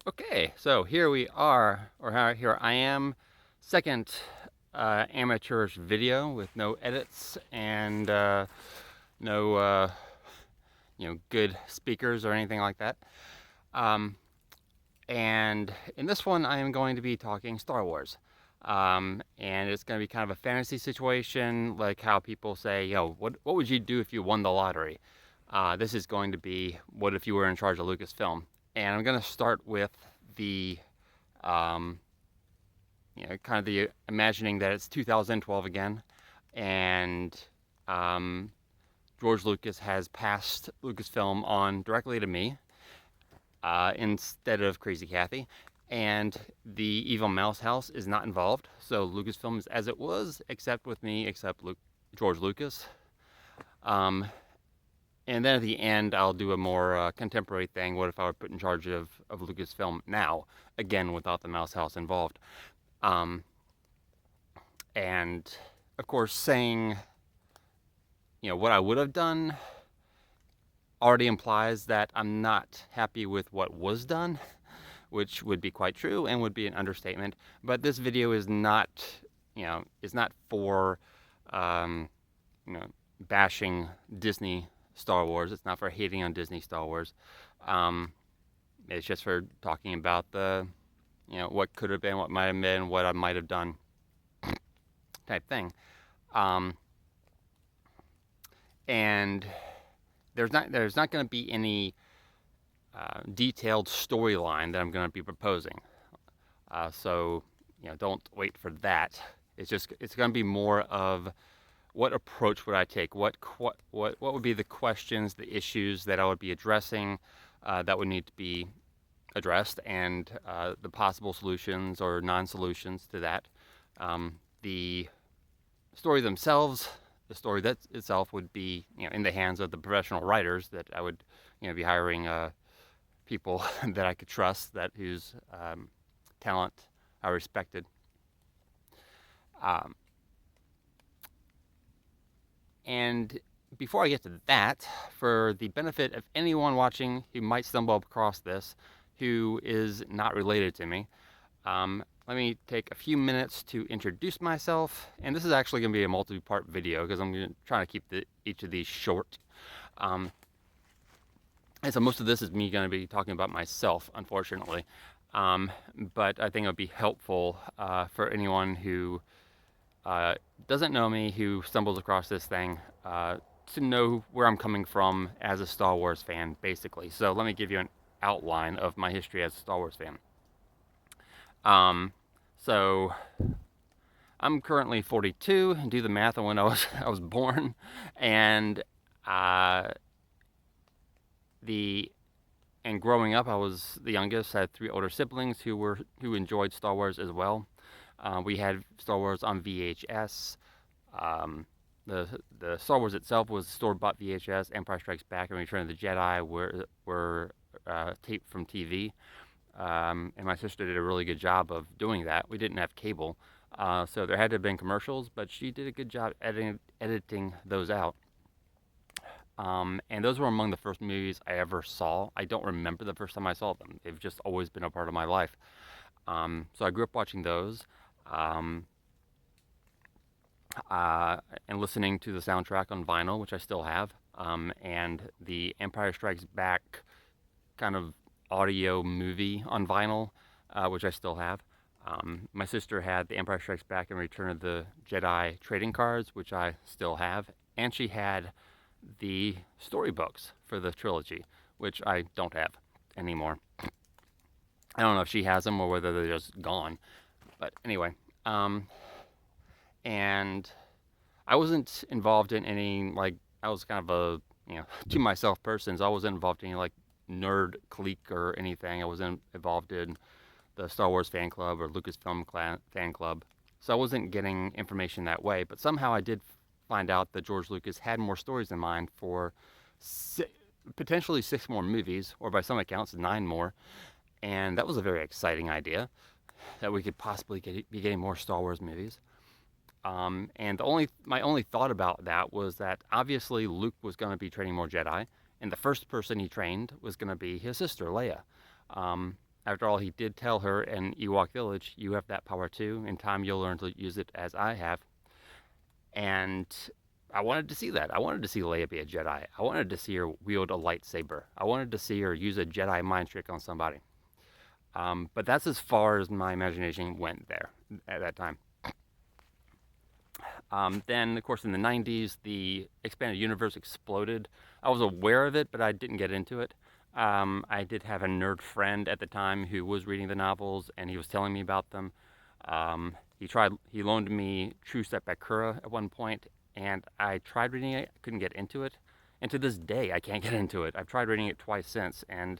Okay, so here we are, here I am, second amateurish video with no edits and no, good speakers or anything like that. Um, and in this one, I am going to be talking Star Wars. And it's going to be kind of a fantasy situation, like how people say, what would you do if you won the lottery? This is going to be what if you were in charge of Lucasfilm. And I'm going to start with the um, kind of the imagining that it's 2012 again, and um, George Lucas has passed Lucasfilm on directly to me instead of Crazy Kathy, and the Evil Mouse House is not involved. So Lucasfilm is as it was, except with me, except George Lucas. Um, and then at the end, I'll do a more contemporary thing. What if I were put in charge of Lucasfilm now, again without the Mouse House involved? Um, and of course, saying what I would have done already implies that I'm not happy with what was done, which would be quite true and would be an understatement. But this video is not, is not for, um, you know, bashing Disney Star Wars. It's not for hating on Disney Star Wars. Um, it's just for talking about the, what could have been, what might have been, what I might have done, type thing. Um, and there's not going to be any detailed storyline that I'm going to be proposing. So don't wait for that. It's going to be more of what approach would I take? What would be the questions, the issues that I would be addressing that would need to be addressed, and the possible solutions or non-solutions to that. The story themselves, the story that itself would be in the hands of the professional writers that I would be hiring people that I could trust, that whose talent I respected. Um, and before I get to that, for the benefit of anyone watching who might stumble across this, who is not related to me, let me take a few minutes to introduce myself. And this is actually going to be a multi-part video because I'm trying to keep each of these short. And so most of this is me going to be talking about myself, unfortunately. But I think it would be helpful for anyone who doesn't know me, who stumbles across this thing, to know where I'm coming from as a Star Wars fan, basically. So let me give you an outline of my history as a Star Wars fan. So I'm currently 42. Do the math on when I was born, and uh, the and growing up, I was the youngest. I had three older siblings who enjoyed Star Wars as well. We had Star Wars on VHS. Um, the Star Wars itself was store-bought VHS. Empire Strikes Back and Return of the Jedi were taped from TV. And my sister did a really good job of doing that. We didn't have cable, so there had to have been commercials, but she did a good job editing those out. And those were among the first movies I ever saw. I don't remember the first time I saw them. They've just always been a part of my life. So I grew up watching those, um, and listening to the soundtrack on vinyl, which I still have, and the Empire Strikes Back kind of audio movie on vinyl, which I still have. My sister had the Empire Strikes Back and Return of the Jedi trading cards, which I still have, and she had the storybooks for the trilogy, which I don't have anymore. I don't know if she has them or whether they're just gone. But anyway, and I wasn't involved in any, like, I was kind of a, to myself person, so I wasn't involved in any, like, nerd clique or anything. I wasn't involved in the Star Wars fan club or Lucasfilm fan club. So I wasn't getting information that way. But somehow I did find out that George Lucas had more stories in mind for potentially 6 more movies, or by some accounts, 9 more. And that was a very exciting idea, that we could possibly be getting more Star Wars movies. And my only thought about that was that obviously Luke was going to be training more Jedi, and the first person he trained was going to be his sister Leia. Um, after all, he did tell her in Ewok Village, you have that power too. In time, you'll learn to use it as I have. And I wanted to see that. I wanted to see Leia be a Jedi. I wanted to see her wield a lightsaber. I wanted to see her use a Jedi mind trick on somebody. But that's as far as my imagination went there at that time. Then, of course, in the 90s, the expanded universe exploded. I was aware of it, but I didn't get into it. I did have a nerd friend at the time who was reading the novels, and he was telling me about them. He loaned me True Step Bakura at one point, and I tried reading it, couldn't get into it. And to this day, I can't get into it. I've tried reading it twice since, and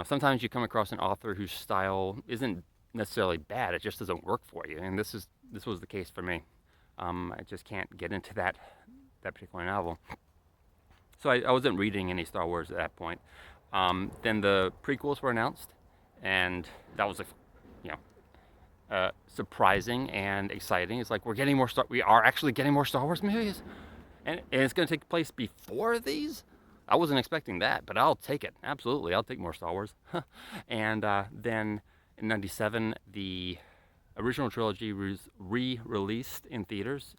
sometimes you come across an author whose style isn't necessarily bad; it just doesn't work for you. And this was the case for me. I just can't get into that particular novel. So I wasn't reading any Star Wars at that point. Then the prequels were announced, and that was surprising and exciting. It's like we are actually getting more Star Wars movies, and it's going to take place before these. I wasn't expecting that, but I'll take it. Absolutely, I'll take more Star Wars. And then in '97, the original trilogy was re-released in theaters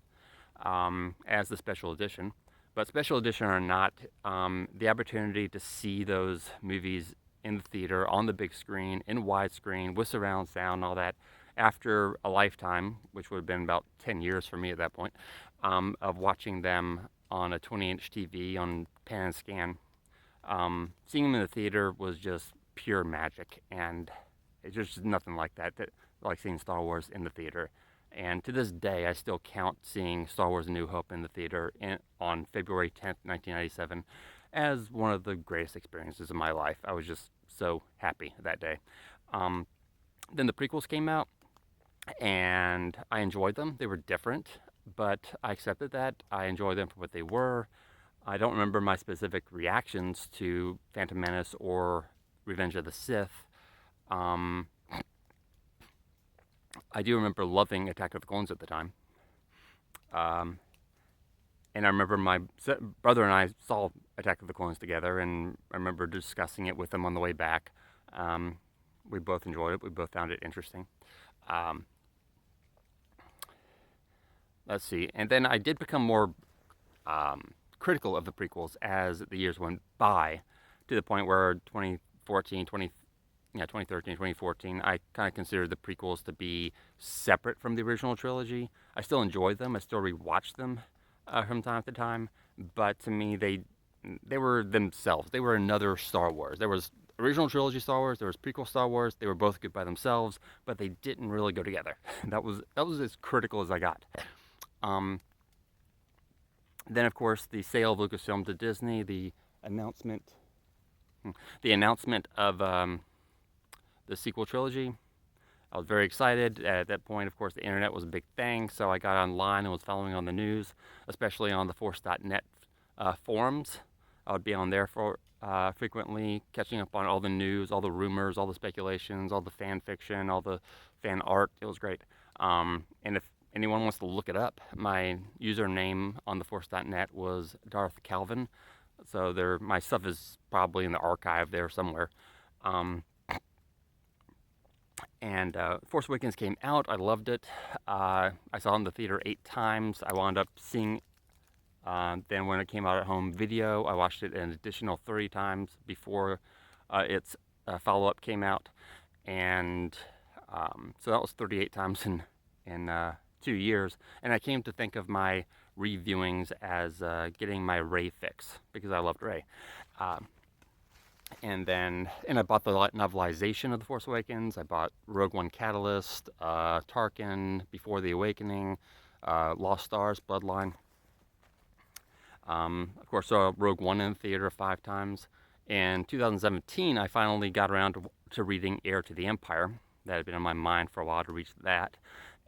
as the special edition. But special edition or not, the opportunity to see those movies in the theater, on the big screen, in widescreen, with surround sound, all that, after a lifetime, which would have been about 10 years for me at that point, of watching them on a 20-inch TV on pan and scan. Seeing them in the theater was just pure magic, and it's just nothing like that, like seeing Star Wars in the theater. And to this day, I still count seeing Star Wars A New Hope in the theater on February 10th, 1997, as one of the greatest experiences of my life. I was just so happy that day. Then the prequels came out, and I enjoyed them. They were different, but I accepted that. I enjoyed them for what they were. I don't remember my specific reactions to Phantom Menace or Revenge of the Sith. I do remember loving Attack of the Clones at the time. And I remember my brother and I saw Attack of the Clones together, and I remember discussing it with him on the way back. We both enjoyed it. We both found it interesting. Let's see. And then I did become more critical of the prequels as the years went by, to the point where 2013, 2014, I kind of considered the prequels to be separate from the original trilogy. I still enjoyed them. I still rewatched them from time to time. But to me, they were themselves. They were another Star Wars. There was original trilogy Star Wars. There was prequel Star Wars. They were both good by themselves, but they didn't really go together. That was as critical as I got. Then, of course, the sale of Lucasfilm to Disney, the announcement of the sequel trilogy. I was very excited. At that point, of course, the internet was a big thing, so I got online and was following on the news, especially on the Force.net forums. I would be on there for frequently, catching up on all the news, all the rumors, all the speculations, all the fan fiction, all the fan art. It was great. And if anyone wants to look it up, my username on the Force.net was Darth Calvin. So my stuff is probably in the archive there somewhere. And Force Awakens came out. I loved it. I saw it in the theater 8 times. I wound up seeing, then when it came out at home video, I watched it an additional 3 times before its follow-up came out. And so that was 38 times in 2 years. And I came to think of my reviewings as getting my Rey fix, because I loved Rey. And I bought the novelization of The Force Awakens. I bought Rogue One Catalyst, Tarkin, Before the Awakening, Lost Stars, Bloodline. Of course, saw Rogue One in the theater 5 times. In 2017, I finally got around to reading Heir to the Empire. That had been on my mind for a while to reach that.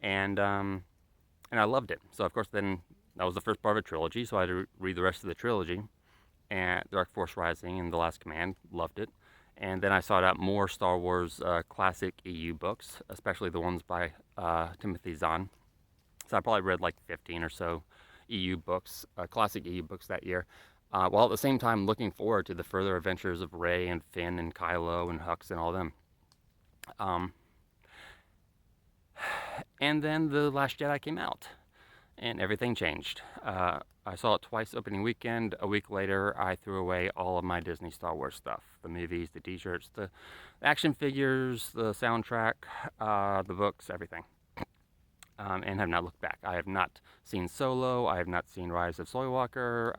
And I loved it. So, of course, then that was the first part of a trilogy, so I had to read the rest of the trilogy. And Dark Force Rising and The Last Command, loved it. And then I sought out more Star Wars classic EU books, especially the ones by Timothy Zahn. So I probably read like 15 or so EU books, classic EU books that year, while at the same time looking forward to the further adventures of Rey and Finn and Kylo and Hux and all them. And then The Last Jedi came out, and everything changed. I saw it twice opening weekend. A week later, I threw away all of my Disney Star Wars stuff. The movies, the t-shirts, the action figures, the soundtrack, the books, everything. And have not looked back. I have not seen Solo. I have not seen Rise of Skywalker.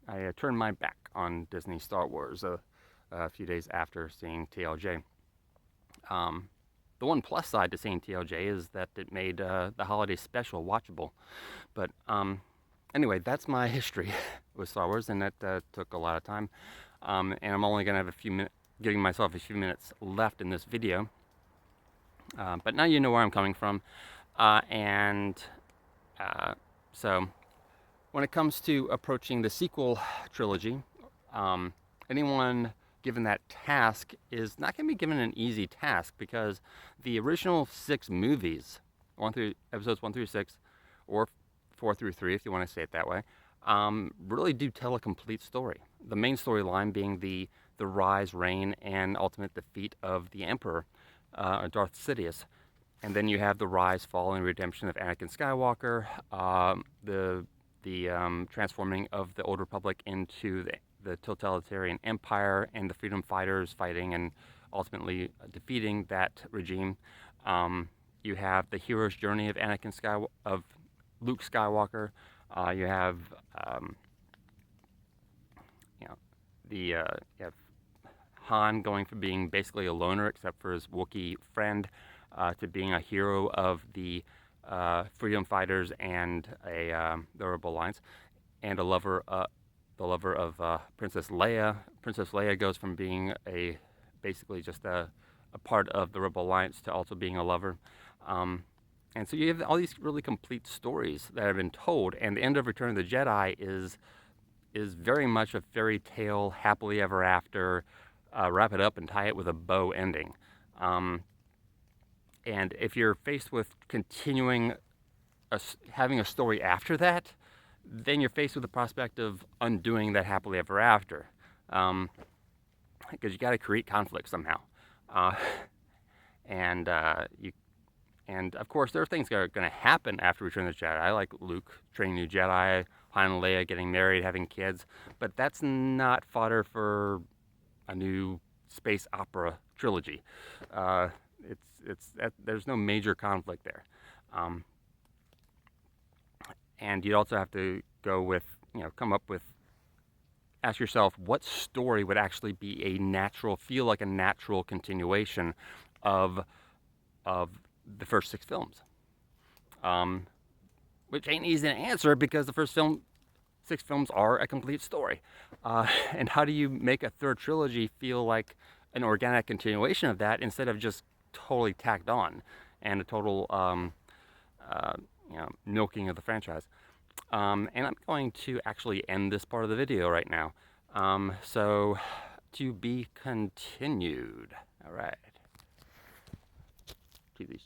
I turned my back on Disney Star Wars a few days after seeing TLJ. The one plus side to seeing TLJ is that it made the holiday special watchable. But anyway, that's my history with Star Wars, and that took a lot of time. And I'm only going to have a few minutes, giving myself a few minutes left in this video. But now you know where I'm coming from. So when it comes to approaching the sequel trilogy, anyone given that task is not going to be given an easy task, because the original 6 movies, episodes 1 through 6, or 4 through 3 if you want to say it that way, really do tell a complete story. The main storyline being the rise, reign, and ultimate defeat of the Emperor, Darth Sidious. And then you have the rise, fall, and redemption of Anakin Skywalker, the transforming of the Old Republic into the totalitarian empire, and the freedom fighters fighting and ultimately defeating that regime. You have the hero's journey of Luke Skywalker. You have you have Han going from being basically a loner, except for his Wookiee friend, to being a hero of the freedom fighters and the Rebel Alliance, and the lover of Princess Leia. Princess Leia goes from being basically just a part of the Rebel Alliance to also being a lover. And so you have all these really complete stories that have been told, and the end of Return of the Jedi is very much a fairy tale, happily ever after, wrap it up and tie it with a bow ending. And if you're faced with continuing having a story after that, then you're faced with the prospect of undoing that happily ever after, because you got to create conflict somehow. And of course, there are things that are going to happen after Return of the Jedi, like Luke training new Jedi, Han and Leia getting married, having kids, but that's not fodder for a new space opera trilogy. There's no major conflict there. And you'd also have to go with, ask yourself, what story would actually be feel like a natural continuation of the first 6 films? Which ain't easy to answer, because the first 6 films are a complete story. And how do you make a third trilogy feel like an organic continuation of that, instead of just totally tacked on and a total milking of the franchise? And I'm going to actually end this part of the video right now. So, to be continued. All right. TV